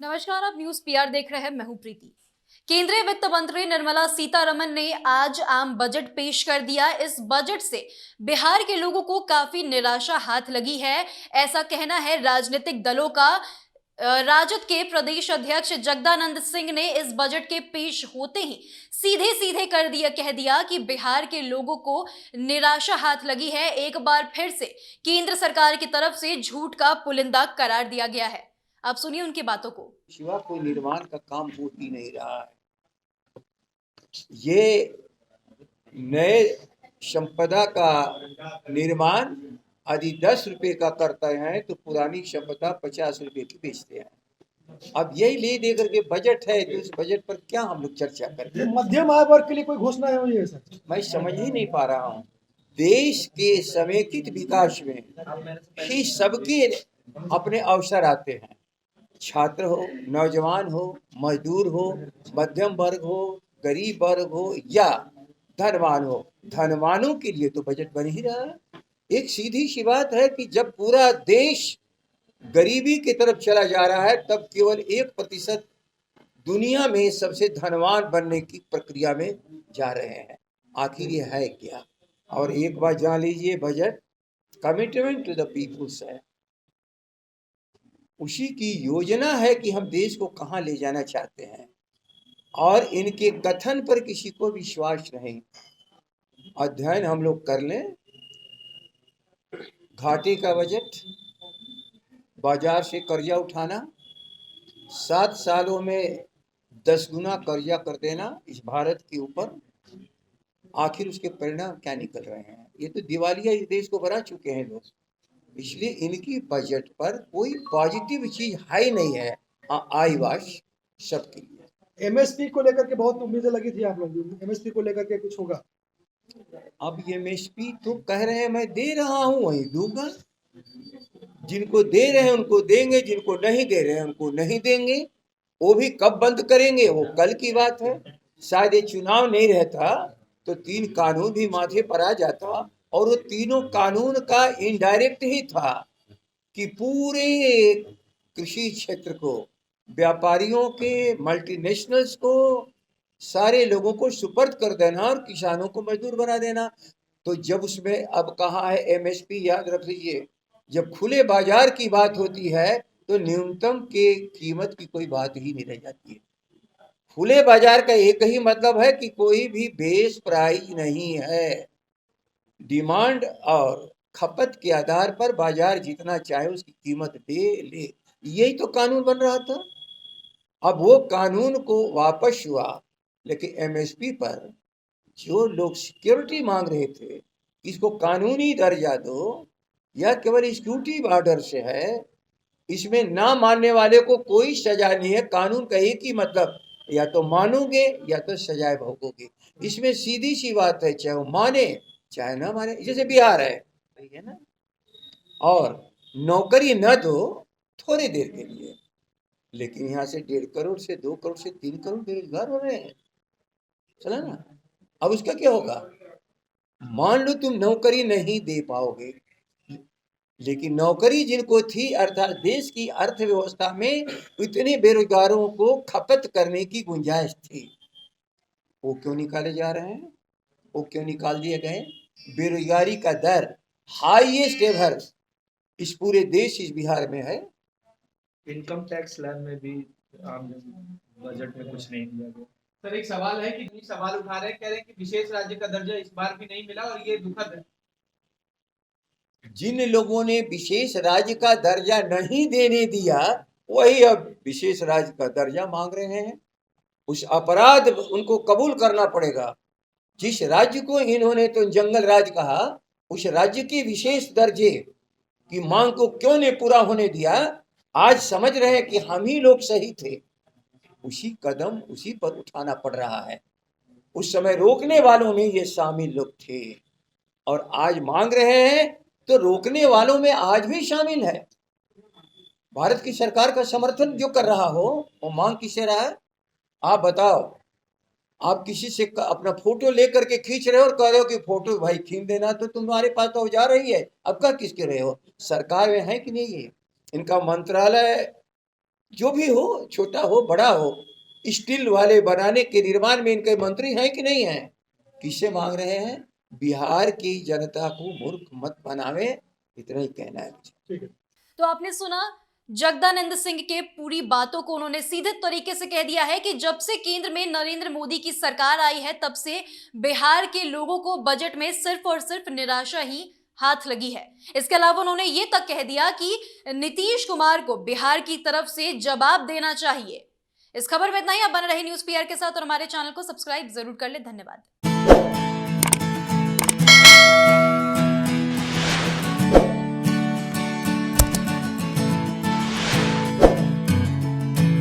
नमस्कार, आप news PR देख रहे हैं। मैं हूं प्रीति। केंद्रीय वित्त मंत्री निर्मला सीतारमण ने आज आम बजट पेश कर दिया। इस बजट से बिहार के लोगों को काफी निराशा हाथ लगी है, ऐसा कहना है राजनीतिक दलों का। राजद के प्रदेश अध्यक्ष जगदानंद सिंह ने इस बजट के पेश होते ही सीधे सीधे कह दिया कि बिहार के लोगों को निराशा हाथ लगी है। एक बार फिर से केंद्र सरकार की तरफ से झूठ का पुलिंदा करार दिया गया है। आप सुनिए उनकी बातों को। शिवा कोई निर्माण का काम हो ही नहीं रहा है। ये नए संपदा का निर्माण यदि 10 रुपए का करते हैं तो पुरानी संपदा 50 रुपए की बेचते हैं। अब यही ले दे करके बजट है, तो उस बजट पर क्या हम लोग चर्चा करते हैं? मध्यम आय वर्ग के लिए कोई घोषणा है हुई है सर? मैं समझ ही नहीं पा रहा हूँ। देश के समेकित विकास में ही सबके अपने अवसर आते हैं। छात्र हो, नौजवान हो, मजदूर हो, मध्यम वर्ग हो, गरीब वर्ग हो या धनवान हो। धनवानों के लिए तो बजट बन ही रहा है। एक सीधी सी बात है कि जब पूरा देश गरीबी की तरफ चला जा रहा है, तब केवल 1% दुनिया में सबसे धनवान बनने की प्रक्रिया में जा रहे हैं। आखिर ये है क्या? और एक बात जान लीजिए, budget commitment to the peoples है। उसी की योजना है कि हम देश को कहाँ ले जाना चाहते हैं, और इनके कथन पर किसी को विश्वास नहीं। अध्ययन हम लोग कर लें। घाटे का बजट, बाजार से कर्जा उठाना, 7 सालों में 10 गुना कर्जा कर देना इस भारत के ऊपर। आखिर उसके परिणाम क्या निकल रहे हैं? ये तो दिवालिया इस देश को बना चुके हैं लोग। इसलिए इनकी बजट पर कोई पॉजिटिव चीज है ही नहीं है। आई वाश सबके लिए। एमएसपी को लेकर के बहुत उम्मीदें लगी थी आप लोग, एमएसपी को लेकर के कुछ होगा? अब एमएसपी तो कह रहे हैं मैं दे रहा हूं, वही दूंगा। जिनको दे रहे हैं उनको देंगे, जिनको नहीं दे रहे हैं उनको नहीं देंगे। वो भी कब बंद करेंगे वो कल की बात है। शायद ये चुनाव नहीं रहता तो 3 कानून भी माथे पर आ जाता, और वो तीनों कानून का इनडायरेक्ट ही था कि पूरे कृषि क्षेत्र को, व्यापारियों के, मल्टीनेशनल्स को, सारे लोगों को सुपर्द कर देना और किसानों को मजदूर बना देना। तो जब उसमें अब कहा है एमएसपी, याद रख लीजिए, जब खुले बाजार की बात होती है तो न्यूनतम के कीमत की कोई बात ही नहीं रह जाती है। खुले बाजार का एक ही मतलब है कि कोई भी बेस प्राइस नहीं है। डिमांड और खपत के आधार पर बाजार जितना चाहे उसकी कीमत दे ले। यही तो कानून बन रहा था। अब वो कानून को वापस हुआ, लेकिन एमएसपी पर जो लोग सिक्योरिटी मांग रहे थे, इसको कानूनी दर्जा दो या केवल एग्जीक्यूटिव ऑर्डर से है, इसमें ना मानने वाले को कोई सजा नहीं है। कानून का एक ही मतलब, या तो मानोगे या तो सजाए भोगोगे। इसमें सीधी सी बात है, चाहे वो माने चाहे ना माने। जैसे बिहार है, सही है ना, और नौकरी न दो थोड़ी देर के लिए, लेकिन यहाँ से 1.5 करोड़ से 2 करोड़ से 3 करोड़ बेरोजगार हो रहे हैं। चला ना? अब उसका क्या होगा? मान लो तुम नौकरी नहीं दे पाओगे, लेकिन नौकरी जिनको थी, अर्थात देश की अर्थव्यवस्था में इतने बेरोजगारों को खपत करने की गुंजाइश थी, वो क्यों निकाले जा रहे हैं? वो क्यों निकाल दिए गए? बेरोजगारी का दर हाईएस्ट एवर इस पूरे देश, इस बिहार में है। इनकम टैक्स स्लैब में भी आम बजट में कुछ नहीं दिया गया। सर, एक सवाल है कि सवाल उठा रहे हैं, कह रहे हैं कि विशेष राज्य का दर्जा इस बार भी नहीं मिला और ये दुखद है। जिन लोगों ने विशेष राज्य का दर्जा नहीं देने दिया, वही अब विशेष राज्य का दर्जा मांग रहे हैं। उस अपराध उनको कबूल करना पड़ेगा। जिस राज्य को इन्होंने तो जंगल राज्य कहा, उस राज्य के विशेष दर्जे की मांग को क्यों नहीं पूरा होने दिया? आज समझ रहे हैं कि हम ही लोग सही थे। उसी कदम उसी पर उठाना पड़ रहा है। उस समय रोकने वालों में ये शामिल लोग थे, और आज मांग रहे हैं तो रोकने वालों में आज भी शामिल है। भारत की सरकार का समर्थन जो कर रहा हो, वो मांग किसे रहा है? आप बताओ। आप किसी से अपना फोटो लेकर के खींच रहे हो और कह रहे हो कि फोटो भाई खींच देना, तो तुम्हारे पास तो जा रही है। अब क्या किसके रहे हो? सरकार में है कि नहीं? ये इनका मंत्रालय जो भी हो, छोटा हो बड़ा हो, स्टील वाले बनाने के निर्माण में इनके मंत्री हैं कि नहीं हैं? किससे मांग रहे हैं? बिहार की जनता को मूर्ख मत बनावे, इतना ही कहना है मुझे। ठीक है। तो आपने सुना जगदानंद सिंह के पूरी बातों को उन्होंने सीधे तरीके से कह दिया है कि जब से केंद्र में नरेंद्र मोदी की सरकार आई है तब से बिहार के लोगों को बजट में सिर्फ और सिर्फ निराशा ही हाथ लगी है। इसके अलावा उन्होंने ये तक कह दिया कि नीतीश कुमार को बिहार की तरफ से जवाब देना चाहिए। इस खबर में इतना ही। आप बने रहे न्यूज़ पीआर के साथ और हमारे चैनल को सब्सक्राइब जरूर कर ले। धन्यवाद।